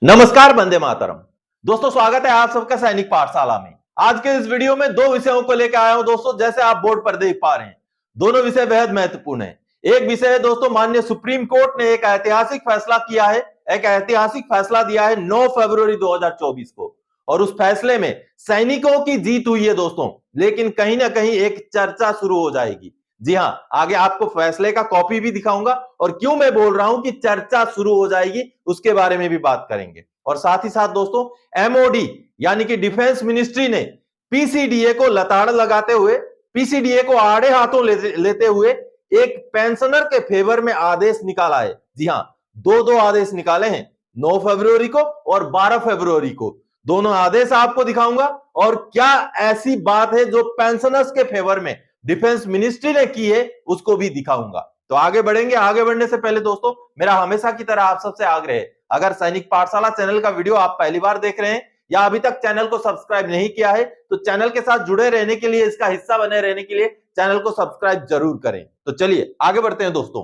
नमस्कार, वंदे मातरम। दोस्तों, स्वागत है आप सबका सैनिक पाठशाला में। आज के इस वीडियो में दो विषयों को लेकर आया हूं दोस्तों। जैसे आप बोर्ड पर देख पा रहे हैं, दोनों विषय बेहद महत्वपूर्ण है। एक विषय है दोस्तों, माननीय सुप्रीम कोर्ट ने एक ऐतिहासिक फैसला किया है, एक ऐतिहासिक फैसला दिया है 9 फरवरी 2024 को, और उस फैसले में सैनिकों की जीत हुई है दोस्तों। लेकिन कहीं ना कहीं एक चर्चा शुरू हो जाएगी। जी हां, आगे आपको फैसले का कॉपी भी दिखाऊंगा, और क्यों मैं बोल रहा हूं कि चर्चा शुरू हो जाएगी उसके बारे में भी बात करेंगे। और साथ ही साथ दोस्तों, एमओडी यानी कि डिफेंस मिनिस्ट्री ने पीसीडीए को लताड़ लगाते हुए, पीसीडीए को आड़े हाथों लेते हुए एक पेंशनर के फेवर में आदेश निकाला है। जी हां, दो आदेश निकाले हैं, 9 फरवरी को और 12 फरवरी को। दोनों आदेश आपको दिखाऊंगा, और क्या ऐसी बात है जो पेंशनर्स के फेवर में डिफेंस मिनिस्ट्री ने की है उसको भी दिखाऊंगा। तो आगे बढ़ेंगे। आगे बढ़ने से पहले दोस्तों, मेरा हमेशा की तरह आप सबसे आग्रह है, अगर सैनिक पाठशाला चैनल का वीडियो आप पहली बार देख रहे हैं या अभी तक चैनल को सब्सक्राइब नहीं किया है, तो चैनल के साथ जुड़े रहने के लिए, इसका हिस्सा बने रहने के लिए चैनल को सब्सक्राइब जरूर करें। तो चलिए आगे बढ़ते हैं दोस्तों।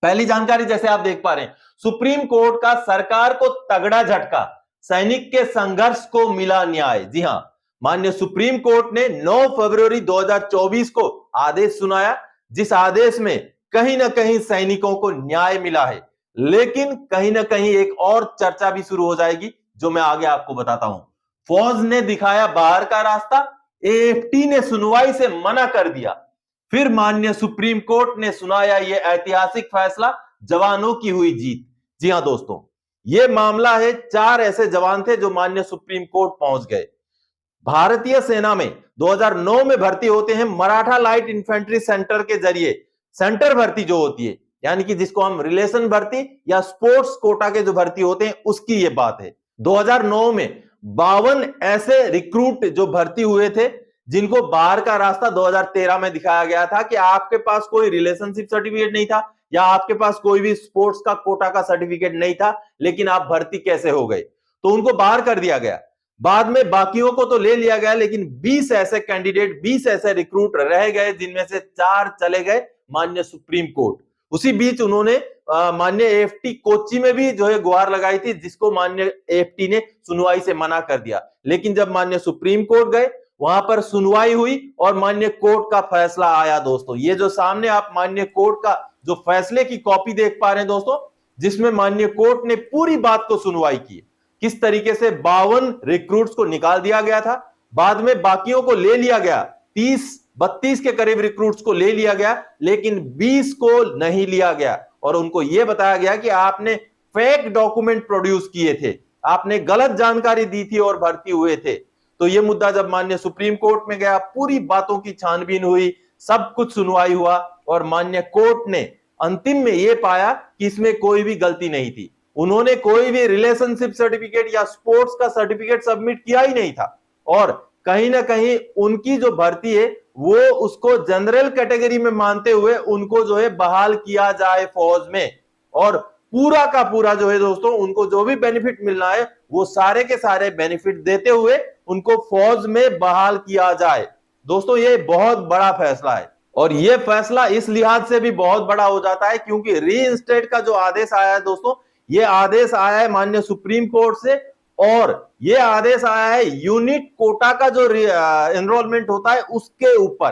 पहली जानकारी, जैसे आप देख पा रहे हैं, सुप्रीम कोर्ट का सरकार को तगड़ा झटका, सैनिक के संघर्ष को मिला न्याय। जी हां, माननीय सुप्रीम कोर्ट ने 9 फरवरी 2024 को आदेश सुनाया, जिस आदेश में कहीं ना कहीं सैनिकों को न्याय मिला है। लेकिन कहीं ना कहीं एक और चर्चा भी शुरू हो जाएगी, जो मैं आगे आपको बताता हूं। फौज ने दिखाया बाहर का रास्ता, एएफटी ने सुनवाई से मना कर दिया। फिर माननीय सुप्रीम कोर्ट ने सुनाया यह ऐतिहासिक फैसला, जवानों की हुई जीत। जी हां दोस्तों, यह मामला है, 4 ऐसे जवान थे जो माननीय सुप्रीम कोर्ट पहुंच गए। भारतीय सेना में 2009 में भर्ती होते हैं, मराठा लाइट इंफेंट्री सेंटर के जरिए। सेंटर भर्ती जो होती है, यानी कि जिसको हम रिलेशन भर्ती या स्पोर्ट्स कोटा के जो भर्ती होते हैं, उसकी ये बात है। 2009 में 52 ऐसे रिक्रूट जो भर्ती हुए थे, जिनको बाहर का रास्ता 2013 में दिखाया गया था कि आपके पास कोई रिलेशनशिप सर्टिफिकेट नहीं था या आपके पास कोई भी स्पोर्ट्स का कोटा का सर्टिफिकेट नहीं था, लेकिन आप भर्ती कैसे हो गए, तो उनको बाहर कर दिया गया। बाद में बाकियों को तो ले लिया गया, लेकिन 20 ऐसे कैंडिडेट, 20 ऐसे रिक्रूट रह गए, जिनमें से 4 चले गए माननीय सुप्रीम कोर्ट। उसी बीच उन्होंने माननीय एएफटी कोच्चि में भी जो है गुहार लगाई थी, जिसको माननीय एएफटी ने सुनवाई से मना कर दिया। लेकिन जब माननीय सुप्रीम कोर्ट गए, वहां पर सुनवाई हुई और माननीय कोर्ट का फैसला आया। दोस्तों, ये जो सामने आप माननीय कोर्ट का जो फैसले की कॉपी देख पा रहे हैं दोस्तों, जिसमें माननीय कोर्ट ने पूरी बात को सुनवाई की, किस तरीके से 52 रिक्रूट्स को निकाल दिया गया था, बाद में बाकियों को ले लिया गया, 30-32 के करीब रिक्रूट्स को ले लिया गया, लेकिन 20 को नहीं लिया गया, और उनको यह बताया गया कि आपने फेक डॉक्यूमेंट प्रोड्यूस किए थे, आपने गलत जानकारी दी थी और भर्ती हुए थे। तो यह मुद्दा जब माननीय सुप्रीम कोर्ट में गया, पूरी बातों की छानबीन हुई, सब कुछ सुनवाई हुआ, और माननीय कोर्ट ने अंतिम में यह पाया कि इसमें कोई भी गलती नहीं थी। उन्होंने कोई भी रिलेशनशिप सर्टिफिकेट या स्पोर्ट्स का सर्टिफिकेट सबमिट किया ही नहीं था, और कहीं ना कहीं उनकी जो भर्ती है वो उसको जनरल कैटेगरी में मानते हुए उनको जो है बहाल किया जाए फौज में, और पूरा का पूरा जो है दोस्तों, उनको जो भी बेनिफिट मिलना है वो सारे के सारे बेनिफिट देते हुए उनको फौज में बहाल किया जाए। दोस्तों, ये बहुत बड़ा फैसला है, और यह फैसला इस लिहाज से भी बहुत बड़ा हो जाता है क्योंकि रीइंस्टेट का जो आदेश आया है दोस्तों, ये आदेश आया है माननीय सुप्रीम कोर्ट से, और ये आदेश आया है यूनिट कोटा का जो एनरोलमेंट होता है उसके ऊपर।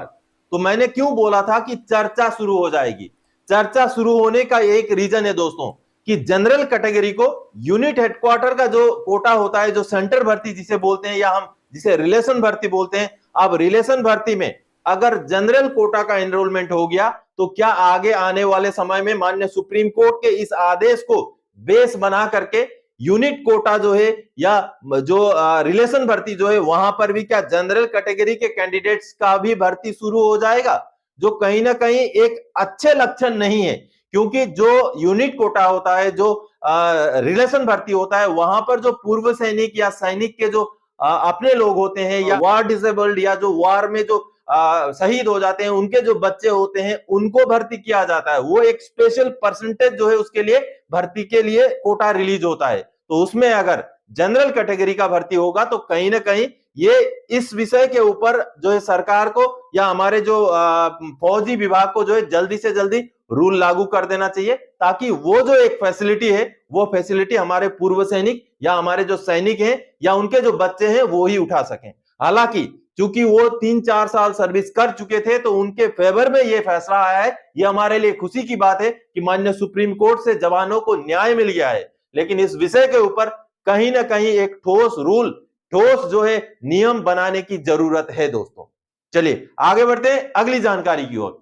तो मैंने क्यों बोला था कि चर्चा शुरू हो जाएगी। चर्चा शुरू होने का एक रीजन है दोस्तों, कि जनरल कैटेगरी को यूनिट हेडक्वार्टर का जो कोटा होता है, जो सेंटर भर्ती जिसे बोलते हैं, या हम जिसे रिलेशन भर्ती बोलते हैं, अब रिलेशन भर्ती में अगर जनरल कोटा का एनरोलमेंट हो गया, तो क्या आगे आने वाले समय में माननीय सुप्रीम कोर्ट के इस आदेश को बेस बना करके यूनिट कोटा जो है या जो रिलेशन भर्ती जो है, वहां पर भी क्या जनरल कैटेगरी के कैंडिडेट्स का भी भर्ती शुरू हो जाएगा, जो कहीं ना कहीं एक अच्छे लक्षण नहीं है। क्योंकि जो यूनिट कोटा होता है, जो रिलेशन भर्ती होता है, वहां पर जो पूर्व सैनिक या सैनिक के जो अपने लोग होते हैं, या वार डिसेबल्ड, या जो वार में जो शहीद हो जाते हैं, उनके जो बच्चे होते हैं, उनको भर्ती किया जाता है। वो एक स्पेशल परसेंटेज जो है उसके लिए भर्ती के लिए कोटा रिलीज होता है। तो उसमें अगर जनरल कैटेगरी का भर्ती होगा, तो कहीं ना कहीं ये इस विषय के ऊपर जो है सरकार को या हमारे जो फौजी विभाग को जो है जल्दी से जल्दी रूल लागू कर देना चाहिए, ताकि वो जो एक फैसिलिटी है वो फैसिलिटी हमारे पूर्व सैनिक या हमारे जो सैनिक हैं या उनके जो बच्चे हैं वो ही उठा सकें। हालांकि क्योंकि वो 3-4 साल सर्विस कर चुके थे तो उनके फेवर में ये फैसला आया है। ये हमारे लिए खुशी की बात है कि माननीय सुप्रीम कोर्ट से जवानों को न्याय मिल गया है। लेकिन इस विषय के ऊपर कहीं ना कहीं एक ठोस रूल, ठोस जो है नियम बनाने की जरूरत है दोस्तों। चलिए आगे बढ़ते हैं अगली जानकारी की ओर।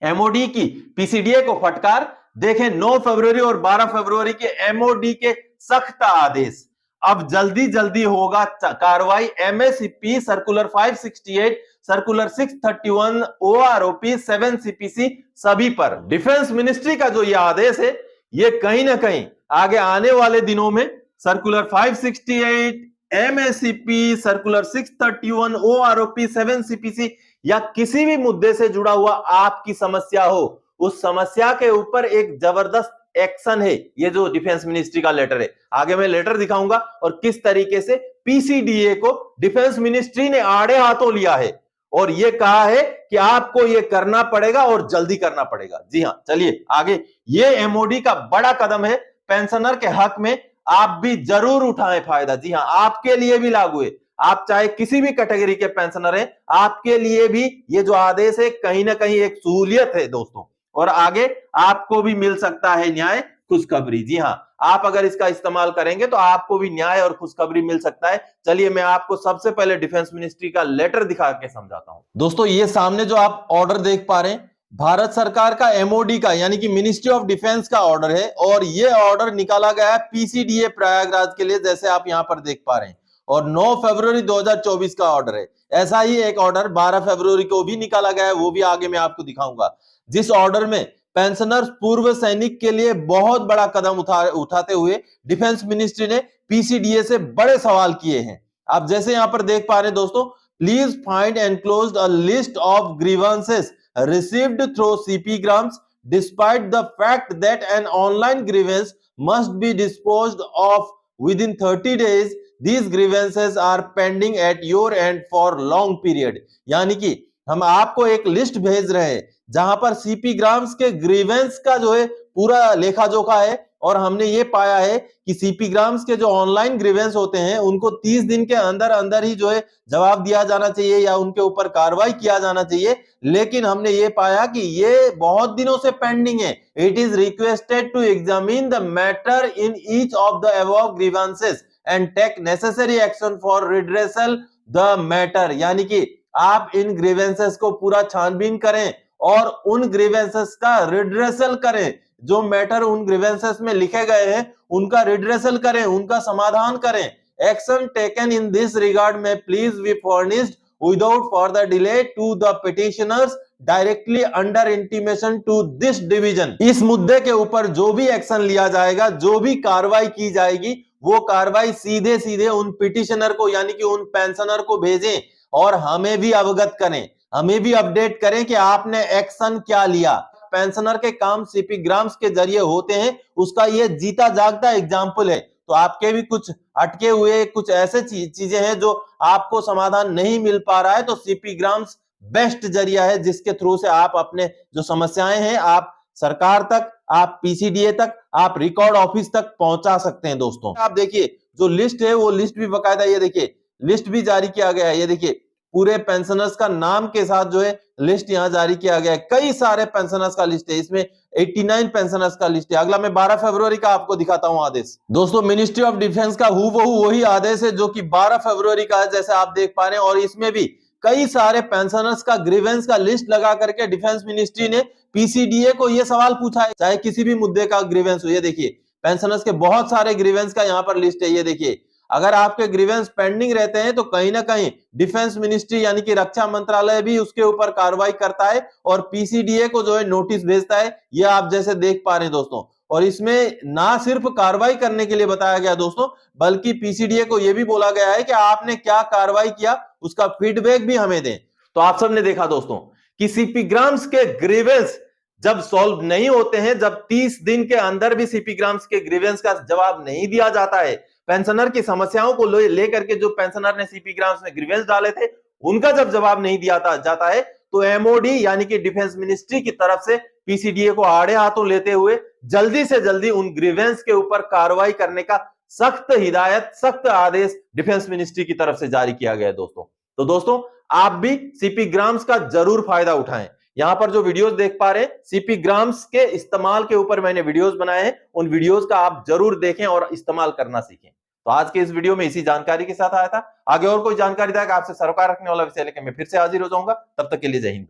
एमओडी की पीसीडीए को फटकार, देखें 9 फरवरी और 12 फरवरी के एमओडी के सख्त आदेश। अब जल्दी जल्दी होगा कार्रवाई। MSCP circular 568, circular 631, OROP 7 CPC सभी पर। डिफेंस मिनिस्ट्री का जो यह आदेश है ये कहीं ना कहीं आगे आने वाले दिनों में circular 568, MSCP, circular 631, OROP 7 CPC या किसी भी मुद्दे से जुड़ा हुआ आपकी समस्या हो, उस समस्या के ऊपर एक जबरदस्त एक्शन है। ये जो डिफेंस मिनिस्ट्री का लेटर है, आगे मैं लेटर दिखाऊंगा और किस तरीके से पीसीडीए को डिफेंस मिनिस्ट्री ने आड़े हाथों लिया है और ये कहा है कि आपको ये करना पड़ेगा और जल्दी करना पड़ेगा। जी हां, चलिए आगे। ये एमओडी का बड़ा कदम है पेंशनर के हक में, आप भी जरूर उठाएं फायदा। जी हां, आपके लिए भी लागू है। आप चाहे किसी भी कैटेगरी के पेंशनर हैं, आपके लिए भी ये जो आदेश है कहीं ना कहीं एक सहूलियत है दोस्तों। और आगे आपको भी मिल सकता है न्याय, खुशखबरी। जी हां, आप अगर इसका इस्तेमाल करेंगे तो आपको भी न्याय और खुशखबरी मिल सकता है। चलिए मैं आपको सबसे पहले डिफेंस मिनिस्ट्री का लेटर दिखा के समझाता हूं। दोस्तों ये सामने जो आप ऑर्डर देख पा रहे हैं, भारत सरकार का एमओडी का यानी कि मिनिस्ट्री ऑफ डिफेंस का ऑर्डर है और ये ऑर्डर निकाला गया है पीसीडीए प्रयागराज के लिए, जैसे आप यहां पर देख पा रहे हैं। और 9 फरवरी 2024 का ऑर्डर है। ऐसा ही एक ऑर्डर 12 फरवरी को भी निकाला गया है, वो भी आगे मैं आपको दिखाऊंगा, जिस ऑर्डर में पेंशनर्स पूर्व सैनिक के लिए बहुत बड़ा कदम उठाते हुए डिफेंस मिनिस्ट्री ने पीसीडीए से बड़े सवाल किए हैं। आप जैसे यहां पर देख पा रहे हैं दोस्तों, please find enclosed a list of grievances received through CPgrams despite the fact that an online grievance must be disposed of within 30 days. These grievances are pending at your end for long period. यानी कि हम आपको एक list भेज रहे हैं जहां पर सीपी ग्राम्स के ग्रीवेंस का जो है पूरा लेखा जोखा है और हमने ये पाया है कि सीपी ग्राम्स के जो ऑनलाइन ग्रीवेंस होते हैं उनको 30 दिन के अंदर अंदर ही जो है जवाब दिया जाना चाहिए या उनके ऊपर कार्रवाई किया जाना चाहिए। लेकिन हमने ये पाया कि ये बहुत दिनों से पेंडिंग है। It is requested to examine the matter in each of the above grievances and take necessary action for redressal the matter. यानी कि आप इन ग्रीवेंसेस को पूरा छानबीन करें और उन ग्रीवेंसेस का रिड्रेसल करें। जो मैटर उन ग्रीवेंसेस में लिखे गए हैं उनका रिड्रेसल करें, उनका समाधान करें। Action taken in this regard में please be furnished without further delay to the petitioners directly under intimation to this division. इस मुद्दे के ऊपर जो भी एक्शन लिया जाएगा, जो भी कार्रवाई की जाएगी, वो कार्रवाई सीधे सीधे उन पिटिशनर को यानी कि उन पेंशनर को भेजें और हमें भी अवगत करें, हमें भी अपडेट करें कि आपने एक्शन क्या लिया। पेंशनर के काम सीपी ग्राम्स के जरिए होते हैं, उसका ये जीता जागता एग्जाम्पल है। तो आपके भी कुछ अटके हुए कुछ ऐसे चीजें हैं जो आपको समाधान नहीं मिल पा रहा है, तो सीपी ग्राम्स बेस्ट जरिया है जिसके थ्रू से आप अपने जो समस्याएं हैं आप सरकार तक, आप पीसीडीए तक, आप रिकॉर्ड ऑफिस तक पहुंचा सकते हैं। दोस्तों आप देखिए जो लिस्ट है वो लिस्ट भी बकायदा ये देखिए लिस्ट भी जारी किया गया है। ये देखिए पूरे पेंशनर्स का नाम के साथ जो है लिस्ट यहां जारी किया गया है। कई सारे पेंशनर्स का लिस्ट है, इसमें 89 पेंशनर्स का लिस्ट है। अगला मैं 12 फरवरी का आपको दिखाता हूं आदेश। दोस्तों मिनिस्ट्री ऑफ डिफेंस का हूबहू वही आदेश है जो कि 12 फरवरी का है, जैसे आप देख पा रहे हैं। और इसमें भी कई सारे पेंशनर्स का ग्रीवेंस का लिस्ट लगा करके डिफेंस मिनिस्ट्री ने पीसीडीए को यह सवाल पूछा है, चाहे किसी भी मुद्दे का ग्रीवेंस हो। ये देखिए पेंशनर्स के बहुत सारे ग्रीवेंस का यहाँ पर लिस्ट है। ये देखिए अगर आपके ग्रीवेंस पेंडिंग रहते हैं तो कहीं ना कहीं डिफेंस मिनिस्ट्री यानी कि रक्षा मंत्रालय भी उसके ऊपर कार्रवाई करता है और पीसीडीए को जो है नोटिस भेजता है। ये आप जैसे देख पा रहे हैं दोस्तों। और इसमें ना सिर्फ कार्रवाई करने के लिए बताया गया दोस्तों, बल्कि पीसीडीए को यह भी बोला गया है कि आपने क्या कार्रवाई किया उसका फीडबैक भी हमें दें। तो आप सबने देखा दोस्तों कि सीपी ग्राम्स के ग्रीवेंस जब सॉल्व नहीं होते हैं, जब 30 दिन के अंदर भी सीपी ग्राम्स के ग्रीवेंस का जवाब नहीं दिया जाता है, पेंशनर की समस्याओं को लेकर के जो पेंशनर ने सीपी ग्राम्स में ग्रीवेंस डाले थे उनका जब जवाब नहीं दिया जाता है, तो एमओडी यानी कि डिफेंस मिनिस्ट्री की तरफ से पीसीडीए को आड़े हाथों लेते हुए जल्दी से जल्दी उन ग्रीवेंस के ऊपर कार्रवाई करने का सख्त हिदायत, सख्त आदेश डिफेंस मिनिस्ट्री की तरफ से जारी किया गया है दोस्तों। तो दोस्तों आप भी सीपी ग्राम्स का जरूर फायदा उठाएं। यहां पर जो वीडियोस देख पा रहे हैं सीपी ग्राम्स के इस्तेमाल के ऊपर मैंने वीडियोस बनाए हैं, उन वीडियोस का आप जरूर देखें और इस्तेमाल करना सीखें। तो आज के इस वीडियो में इसी जानकारी के साथ आया था। आगे और कोई जानकारी देगा आपसे सरोकार रखने वाला विषय लेकर मैं फिर से हाजिर हो जाऊंगा। तब तक के लिए जय हिंद।